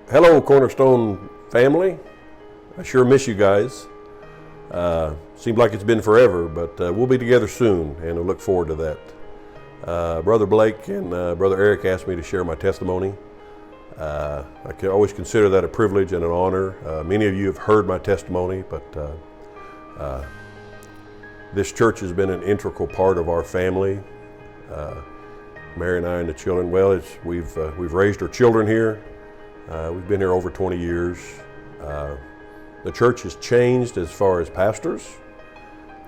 Hello, Cornerstone family. I sure miss you guys. Seems like it's been forever, but we'll be together soon, and I look forward to that. Brother Blake and Brother Eric asked me to share my testimony. I can always consider that a privilege and an honor. Many of you have heard my testimony, but this church has been an integral part of our family. Mary and I and the children, well, we've raised our children here. We've been here over 20 years. The church has changed as far as pastors,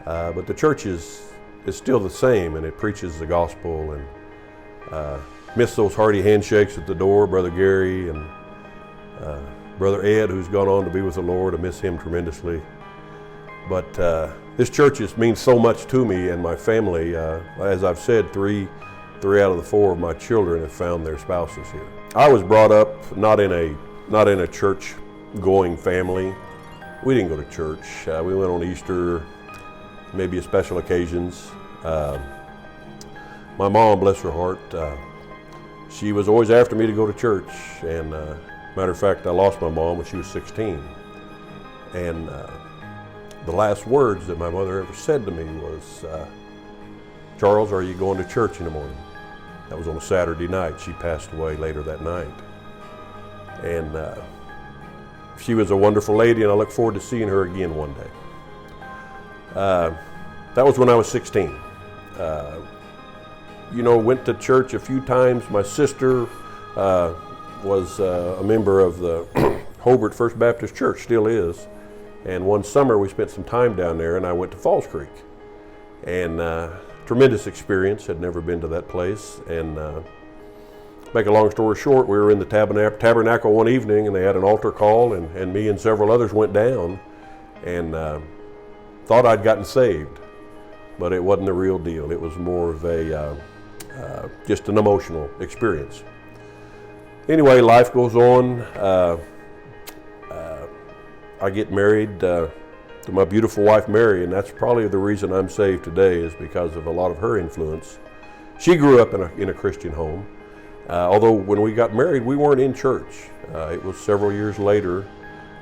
but the church is still the same, and it preaches the gospel. And miss those hearty handshakes at the door, Brother Gary and Brother Ed, who's gone on to be with the Lord. I miss him tremendously. But this church means so much to me and my family. As I've said, three out of the four of my children have found their spouses here. I was brought up not in a church-going family. We didn't go to church. We went on Easter, maybe special occasions. My mom, bless her heart, she was always after me to go to church. And matter of fact, I lost my mom when she was 16. And the last words that my mother ever said to me was, "Charles, are you going to church in the morning?" That was on a Saturday night. She passed away later that night. And she was a wonderful lady, and I look forward to seeing her again one day. That was when I was 16. Went to church a few times. My sister was a member of the Hobart First Baptist Church, still is. And one summer we spent some time down there, and I went to Falls Creek. And tremendous experience, had never been to that place. And make a long story short, we were in the tabernacle one evening, and they had an altar call, and me and several others went down and thought I'd gotten saved, but it wasn't the real deal. It was more of just an emotional experience. Anyway, life goes on. I get married to my beautiful wife, Mary, and that's probably the reason I'm saved today, is because of a lot of her influence. She grew up in a Christian home. Although when we got married, we weren't in church. It was several years later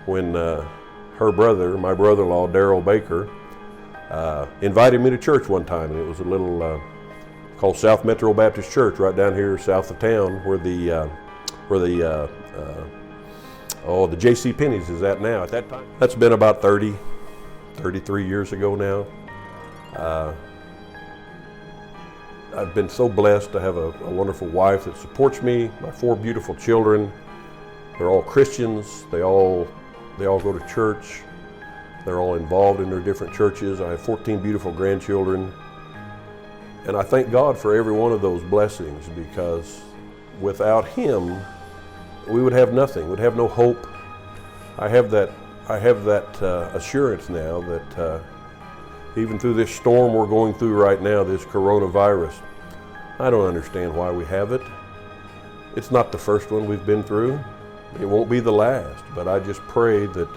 when her brother, my brother-in-law, Darrell Baker, invited me to church one time. And it was a little called South Metro Baptist Church right down here south of town, where the J.C. Penney's is at now. At that time, that's been about 33 years ago now. I've been so blessed to have a wonderful wife that supports me, my 4 beautiful children. They're all Christians. They all go to church. They're all involved in their different churches. I have 14 beautiful grandchildren. And I thank God for every one of those blessings, because without Him, we would have nothing. We'd have no hope. I have that assurance now that even through this storm we're going through right now, this coronavirus, I don't understand why we have it. It's not the first one we've been through. It won't be the last, but I just pray that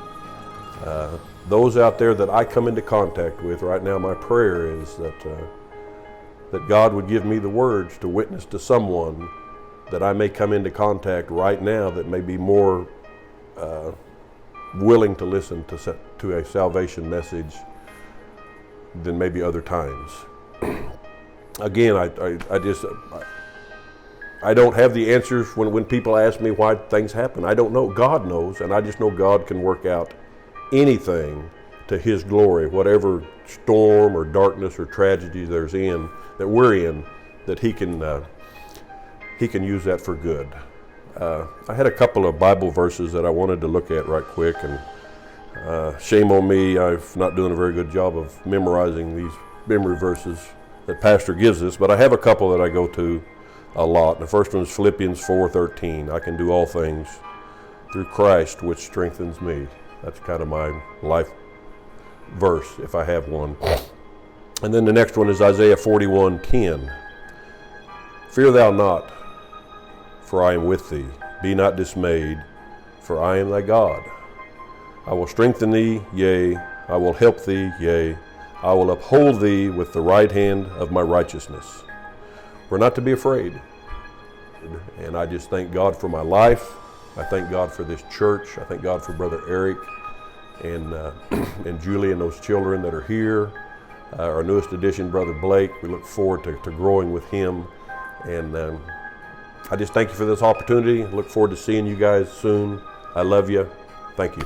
those out there that I come into contact with right now, my prayer is that God would give me the words to witness to someone that I may come into contact right now that may be more willing to listen to a salvation message than maybe other times. Again, I don't have the answers when people ask me why things happen. I don't know. God knows, and I just know God can work out anything to His glory, whatever storm or darkness or tragedy that we're in, that He can use that for good. I had a couple of Bible verses that I wanted to look at right quick, and shame on me, I'm not doing a very good job of memorizing these memory verses that Pastor gives us, but I have a couple that I go to a lot. The first one is Philippians 4:13. I can do all things through Christ, which strengthens me. That's kind of my life verse, if I have one. And then the next one is Isaiah 41:10. Fear thou not, for I am with thee. Be not dismayed, for I am thy God. I will strengthen thee, yea, I will help thee, yea, I will uphold thee with the right hand of my righteousness. We're not to be afraid. And I just thank God for my life. I thank God for this church. I thank God for Brother Eric and and Julie and those children that are here. Our newest addition, Brother Blake, we look forward to growing with him. And I just thank you for this opportunity. Look forward to seeing you guys soon. I love you. Thank you.